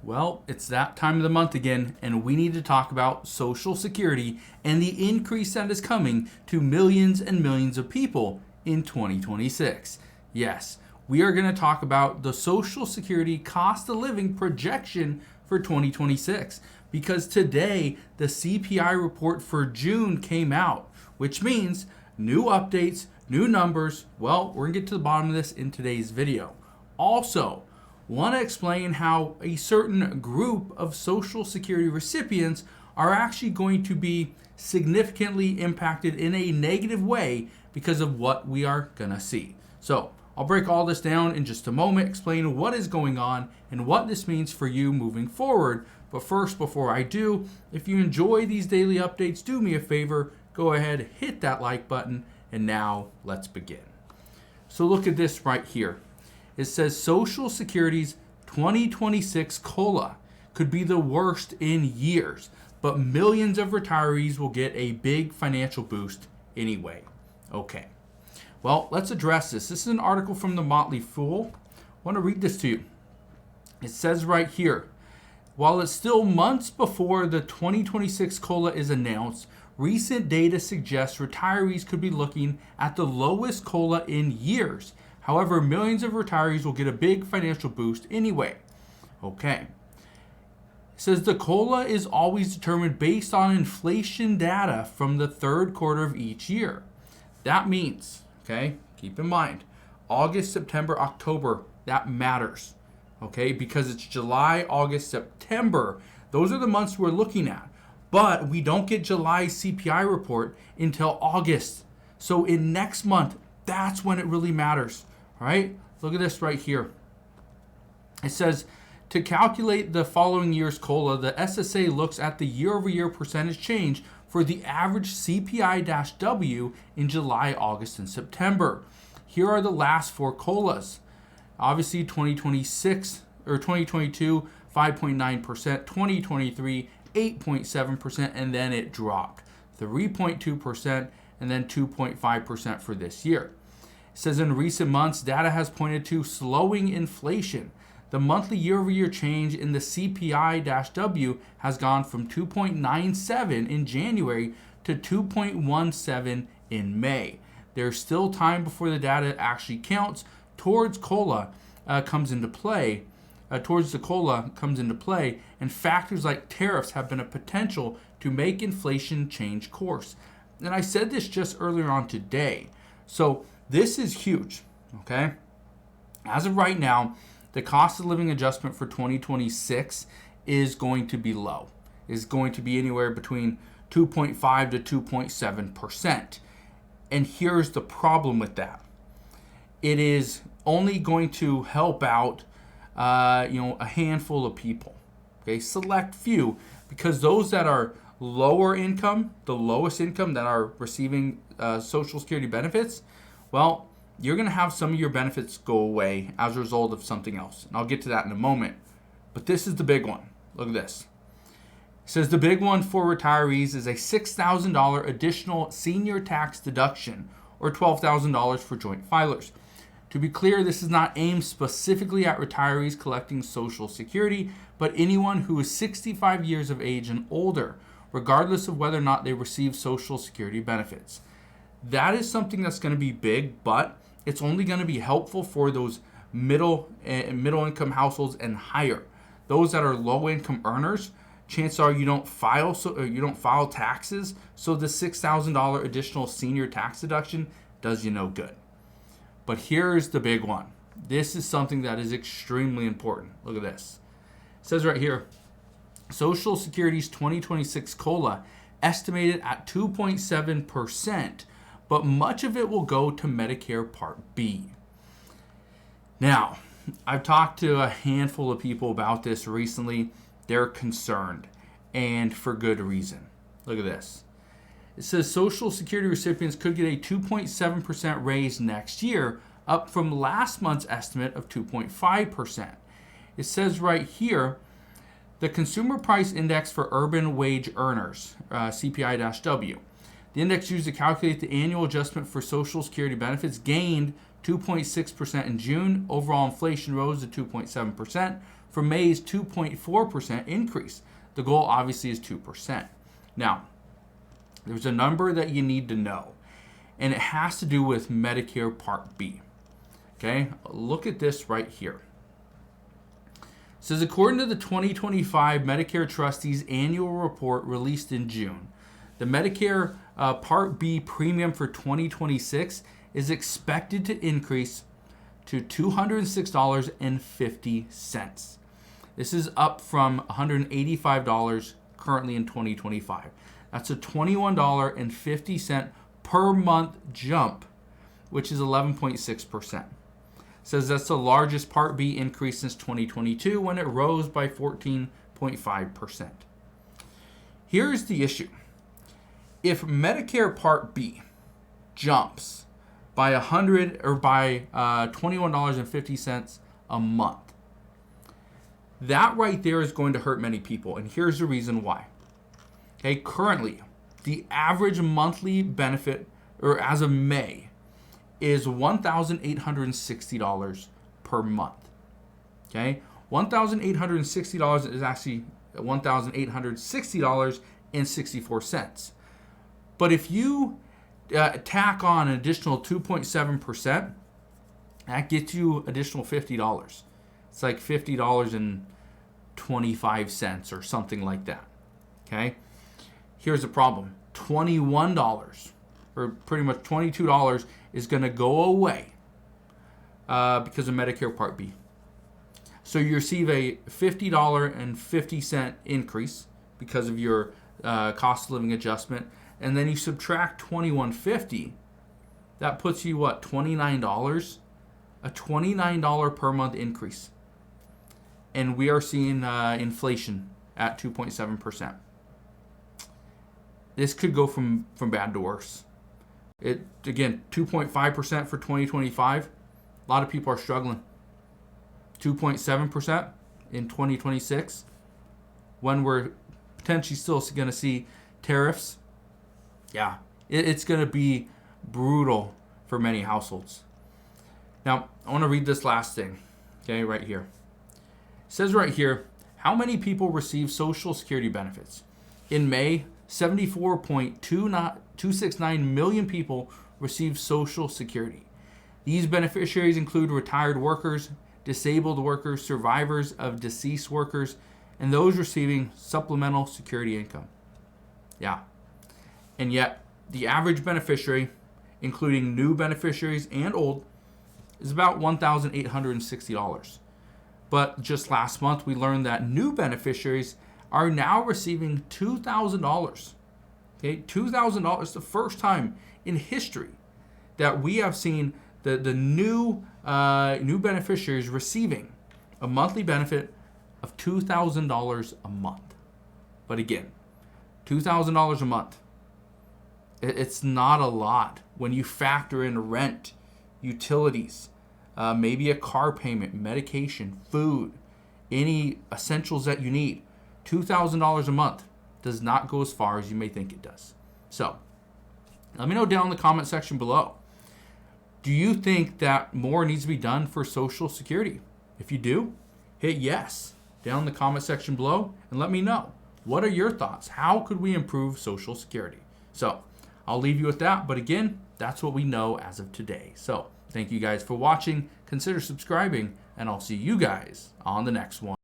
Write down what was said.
Well, it's that time of the month again, and we need to talk about Social Security and the increase that is coming to millions and millions of people in 2026. Yes, we are going to talk about the Social Security cost of living projection for 2026 because today the CPI report for June came out, which means new updates, new numbers. Well, we're going to get to the bottom of this in today's video. Also, want to explain how a certain group of Social Security recipients are actually going to be significantly impacted in a negative way because of what we are going to see. So I'll break all this down in just a moment, explain what is going on and what this means for you moving forward. But first, before I do, if you enjoy these daily updates, do me a favor, go ahead, hit that like button, and now let's begin. So look at this right here. It says Social Security's 2026 COLA could be the worst in years, but millions of retirees will get a big financial boost anyway. Okay, well, let's address this. This is an article from the Motley Fool. I want to read this to you. It says right here, while it's still months before the 2026 COLA is announced, recent data suggests retirees could be looking at the lowest COLA in years. However, millions of retirees will get a big financial boost anyway. Okay. It says the COLA is always determined based on inflation data from the third quarter of each year. That means, okay, keep in mind, August, September, October, that matters. Okay, because it's July, August, September. Those are the months we're looking at. But we don't get July's CPI report until August. So in next month, that's when it really matters. All right, look at this right here. It says, to calculate the following year's COLA, the SSA looks at the year-over-year percentage change for the average CPI-W in July, August, and September. Here are the last four COLAs. Obviously, 2026 or 2022, 5.9%, 2023, 8.7%, and then it dropped 3.2%, and then 2.5% for this year. It says in recent months, data has pointed to slowing inflation. The monthly year-over-year change in the CPI-W has gone from 2.97 in January to 2.17 in May. There's still time before the data actually counts towards COLA comes into play. Towards the COLA comes into play, and factors like tariffs have been a potential to make inflation change course. And I said this just earlier on today. So this is huge, okay? As of right now, the cost of living adjustment for 2026 is going to be low. It's going to be anywhere between 2.5 to 2.7%. And here's the problem with that. It is only going to help out a handful of people, okay, select few, because those that are lower income, the lowest income that are receiving Social Security benefits, well, you're going to have some of your benefits go away as a result of something else. And I'll get to that in a moment. But this is the big one. Look at this. It says the big one for retirees is a $6,000 additional senior tax deduction, or $12,000 for joint filers. To be clear, this is not aimed specifically at retirees collecting Social Security, but anyone who is 65 years of age and older, regardless of whether or not they receive Social Security benefits. That is something that's going to be big, but it's only going to be helpful for those middle income households and higher. Those that are low income earners, chances are you don't file taxes, so the $6,000 additional senior tax deduction does you no good. But here's the big one. This is something that is extremely important. Look at this. It says right here, Social Security's 2026 COLA estimated at 2.7%, but much of it will go to Medicare Part B. Now, I've talked to a handful of people about this recently. They're concerned, and for good reason. Look at this. It says Social Security recipients could get a 2.7% raise next year, up from last month's estimate of 2.5%. It says right here, the Consumer Price Index for Urban Wage Earners, CPI-W. The index used to calculate the annual adjustment for Social Security benefits gained 2.6% in June. Overall inflation rose to 2.7% from May's 2.4% increase. The goal obviously is 2%. Now, there's a number that you need to know, and it has to do with Medicare Part B. Okay, look at this right here. It says, according to the 2025 Medicare Trustees Annual Report released in June, the Medicare Part B premium for 2026 is expected to increase to $206.50. This is up from $185 currently in 2025. That's a $21.50 per month jump, which is 11.6%. Says that's the largest Part B increase since 2022 when it rose by 14.5%. Here's the issue. If Medicare Part B jumps by $21.50 a month, that right there is going to hurt many people, and here's the reason why. Okay, currently, the average monthly benefit, or as of May, is $1,860 per month. Okay, $1,860 is actually $1,860.64. But if you tack on an additional 2.7%, that gets you additional $50. It's like $50.25 or something like that. Okay? Here's the problem. $21 or pretty much $22 is going to go away because of Medicare Part B. So you receive a $50.50 increase because of your cost of living adjustment, and then you subtract $21.50. That puts you what, $29? A $29 per month increase. And we are seeing inflation at 2.7%. This could go from bad to worse. Again, 2.5% for 2025. A lot of people are struggling. 2.7% in 2026, when we're potentially still going to see tariffs. Yeah, it's going to be brutal for many households. Now, I want to read this last thing, okay, right here. It says right here, how many people receive Social Security benefits? In May, 74.269 million people received Social Security. These beneficiaries include retired workers, disabled workers, survivors of deceased workers, and those receiving supplemental security income. Yeah. And yet, the average beneficiary, including new beneficiaries and old, is about $1,860. But just last month, we learned that new beneficiaries are now receiving $2,000. Okay, $2,000, the first time in history that we have seen the new beneficiaries receiving a monthly benefit of $2,000 a month. But again, $2,000 a month. It's not a lot when you factor in rent, utilities, maybe a car payment, medication, food, any essentials that you need. $2,000 a month does not go as far as you may think it does. So, let me know down in the comment section below. Do you think that more needs to be done for Social Security? If you do, hit yes down in the comment section below and let me know. What are your thoughts? How could we improve Social Security? So, I'll leave you with that. But again, that's what we know as of today. So, thank you guys for watching. Consider subscribing, and I'll see you guys on the next one.